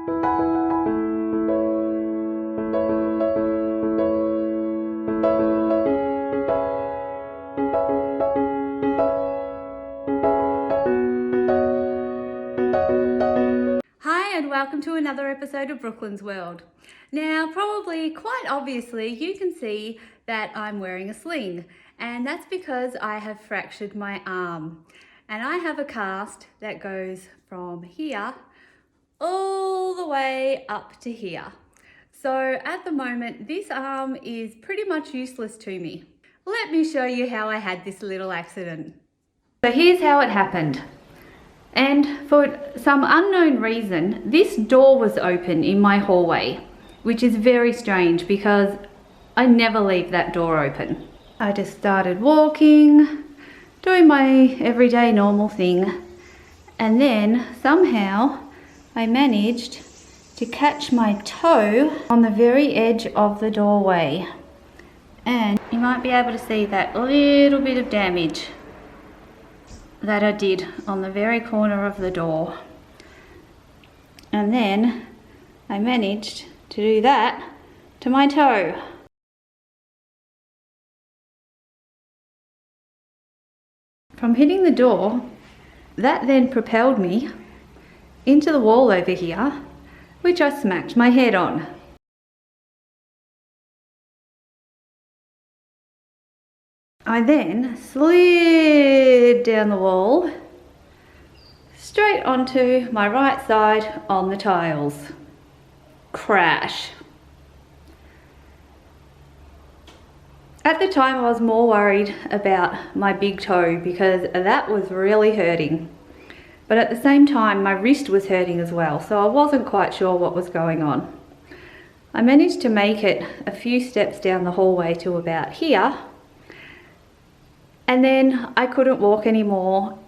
Welcome to another episode of Brooklyn's World. Now, probably quite obviously, you can see that I'm wearing a sling, and that's because I have fractured my arm. And I have a cast that goes from here all the way up to here. So at the moment, this arm is pretty much useless to me. Let me show you how I had this little accident. So here's how it happened. And for some unknown reason, this door was open in my hallway, which is very strange because I never leave that door open. I just started walking, doing my everyday normal thing, and then somehow I managed to catch my toe on the very edge of the doorway. And you might be able to see that little bit of damage that I did on the very corner of the door. And then I managed to do that to my toe. From hitting the door, that then propelled me into the wall over here, which I smacked my head on. I then slid down the wall straight onto my right side on the tiles. Crash. At the time I was more worried about my big toe because that was really hurting. But at the same time my wrist was hurting as well, so I wasn't quite sure what was going on. I managed to make it a few steps down the hallway to about here. And then I couldn't walk anymore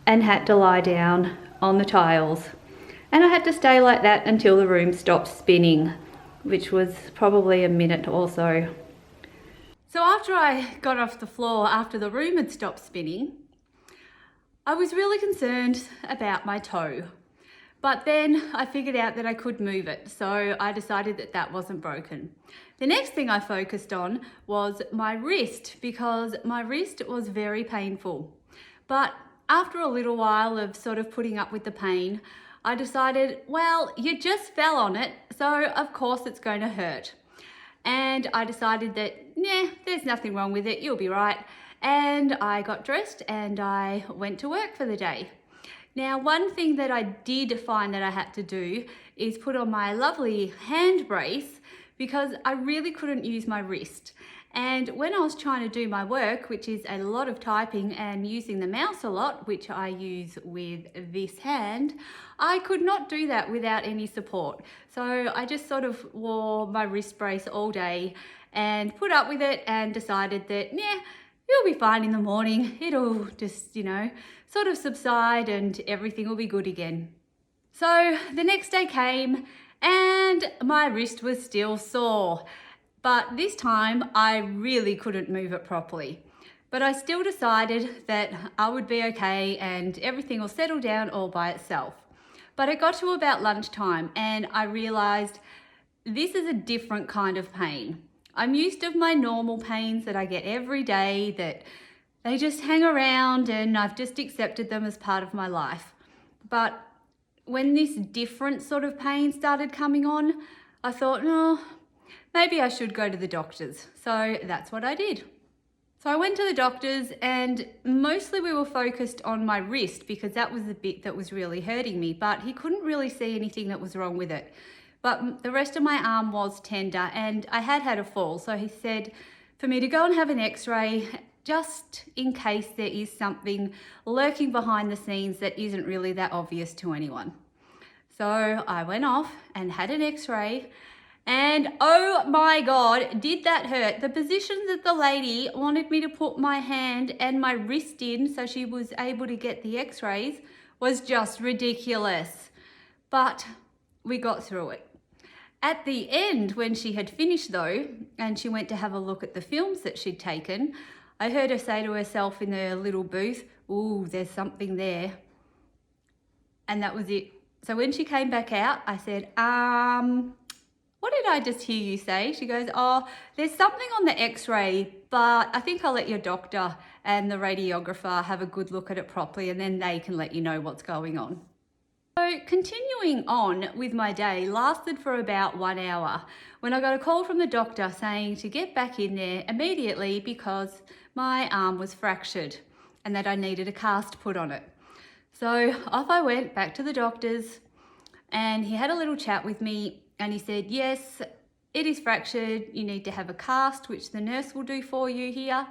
and had to lie down on the tiles. And I had to stay like that until the room stopped spinning, which was probably a minute or so. So after I got off the floor, after the room had stopped spinning, I was really concerned about my toe. But then I figured out that I could move it, so I decided that that wasn't broken. The next thing I focused on was my wrist, because my wrist was very painful. But after a little while of sort of putting up with the pain, I decided, well, you just fell on it, so of course it's going to hurt. And I decided that, there's nothing wrong with it, you'll be right. And I got dressed and I went to work for the day. Now, one thing that I did find that I had to do is put on my lovely hand brace because I really couldn't use my wrist. And when I was trying to do my work, which is a lot of typing and using the mouse a lot, which I use with this hand, I could not do that without any support. So I just sort of wore my wrist brace all day and put up with it and decided that, you'll be fine in the morning. It'll just, sort of subside and everything will be good again. So the next day came and my wrist was still sore. But this time I really couldn't move it properly. But I still decided that I would be okay and everything will settle down all by itself. But it got to about lunchtime and I realized this is a different kind of pain. I'm used to my normal pains that I get every day, that they just hang around and I've just accepted them as part of my life. But when this different sort of pain started coming on, I thought, maybe I should go to the doctors. So that's what I did. So I went to the doctors and mostly we were focused on my wrist because that was the bit that was really hurting me, but he couldn't really see anything that was wrong with it. But the rest of my arm was tender and I had a fall. So he said for me to go and have an x-ray just in case there is something lurking behind the scenes that isn't really that obvious to anyone. So I went off and had an x-ray and oh my God, did that hurt. The position that the lady wanted me to put my hand and my wrist in so she was able to get the x-rays was just ridiculous. But we got through it. At the end, when she had finished though, and she went to have a look at the films that she'd taken, I heard her say to herself in the little booth, "Ooh, there's something there." And that was it. So when she came back out, I said, what did I just hear you say? She goes, oh, there's something on the x-ray, but I think I'll let your doctor and the radiographer have a good look at it properly, and then they can let you know what's going on. So continuing on with my day lasted for about 1 hour when I got a call from the doctor saying to get back in there immediately because my arm was fractured and that I needed a cast put on it. So off I went back to the doctor's, and he had a little chat with me, and he said, yes, it is fractured. You need to have a cast, which the nurse will do for you here.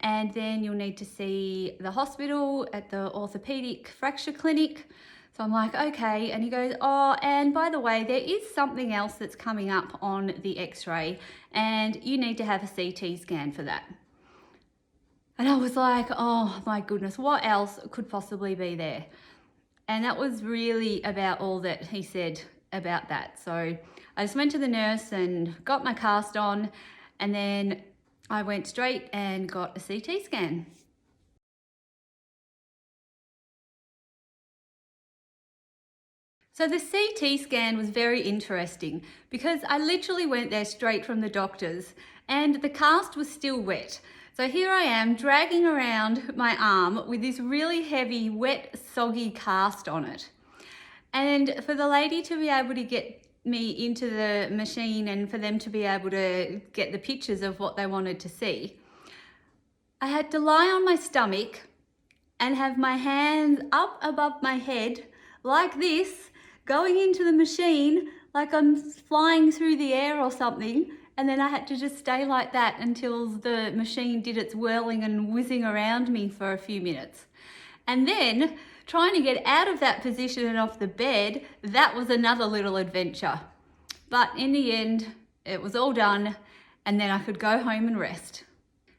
And then you'll need to see the hospital at the orthopedic fracture clinic. So I'm like, okay. And he goes, oh, and by the way, there is something else that's coming up on the x-ray, and you need to have a CT scan for that. And I was like, oh my goodness, what else could possibly be there? And that was really about all that he said about that. So I just went to the nurse and got my cast on, and then I went straight and got a CT scan. So the CT scan was very interesting because I literally went there straight from the doctor's, and the cast was still wet. So here I am dragging around my arm with this really heavy, wet, soggy cast on it. And for the lady to be able to get me into the machine and for them to be able to get the pictures of what they wanted to see, I had to lie on my stomach and have my hands up above my head like this, going into the machine like I'm flying through the air or something. And then I had to just stay like that until the machine did its whirling and whizzing around me for a few minutes. And then trying to get out of that position and off the bed, that was another little adventure. But in the end, it was all done, and then I could go home and rest.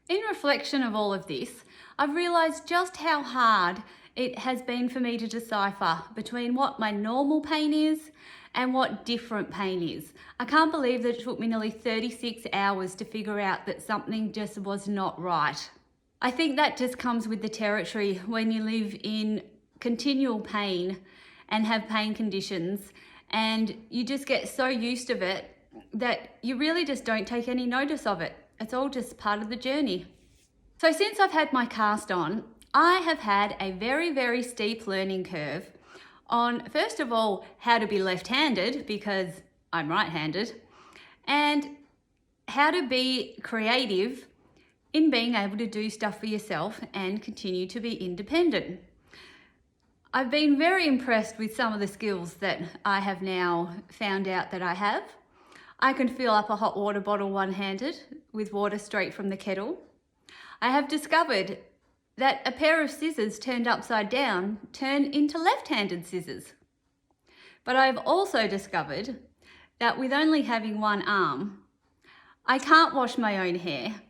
In reflection of all of this, I've realised just how hard it has been for me to decipher between what my normal pain is and what different pain is. I can't believe that it took me nearly 36 hours to figure out that something just was not right. I think that just comes with the territory when you live in continual pain and have pain conditions, and you just get so used to it that you really just don't take any notice of it. It's all just part of the journey. So since I've had my cast on, I have had a very, very steep learning curve on, first of all, how to be left-handed because I'm right-handed, and how to be creative in being able to do stuff for yourself and continue to be independent. I've been very impressed with some of the skills that I have now found out that I have. I can fill up a hot water bottle one-handed with water straight from the kettle. I have discovered that a pair of scissors turned upside down turn into left-handed scissors. But I've also discovered that with only having one arm, I can't wash my own hair.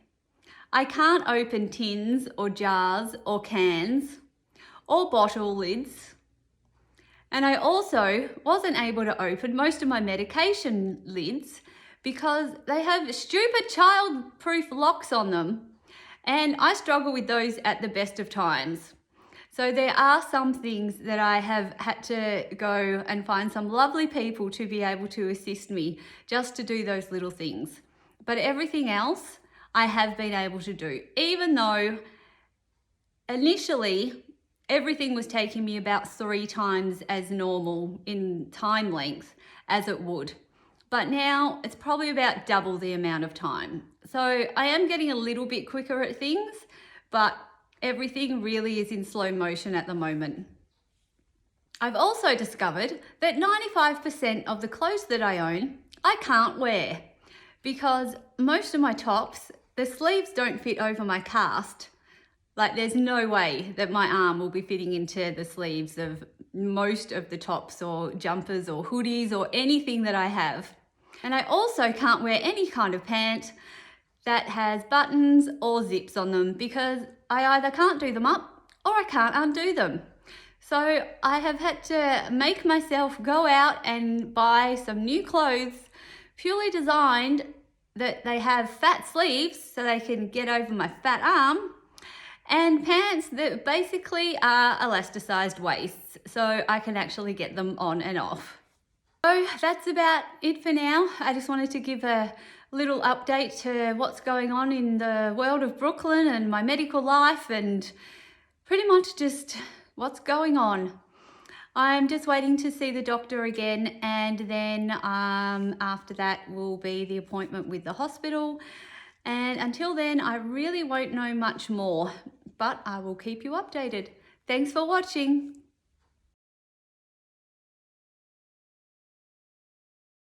I can't open tins or jars or cans or bottle lids. And I also wasn't able to open most of my medication lids because they have stupid child-proof locks on them. And I struggle with those at the best of times. So there are some things that I have had to go and find some lovely people to be able to assist me just to do those little things. But everything else I have been able to do, even though initially everything was taking me about 3 times as normal in time length as it would. But now it's probably about double the amount of time. So I am getting a little bit quicker at things, but everything really is in slow motion at the moment. I've also discovered that 95% of the clothes that I own, I can't wear because most of my tops, the sleeves don't fit over my cast. Like there's no way that my arm will be fitting into the sleeves of most of the tops or jumpers or hoodies or anything that I have. And I also can't wear any kind of pant that has buttons or zips on them because I either can't do them up or I can't undo them. So I have had to make myself go out and buy some new clothes purely designed that they have fat sleeves so they can get over my fat arm, and pants that basically are elasticized waists, so I can actually get them on and off. So that's about it for now. I just wanted to give a little update to what's going on in the world of Brooklyn and my medical life, and pretty much just what's going on. I'm just waiting to see the doctor again, and then after that will be the appointment with the hospital. And until then, I really won't know much more, but I will keep you updated. Thanks for watching.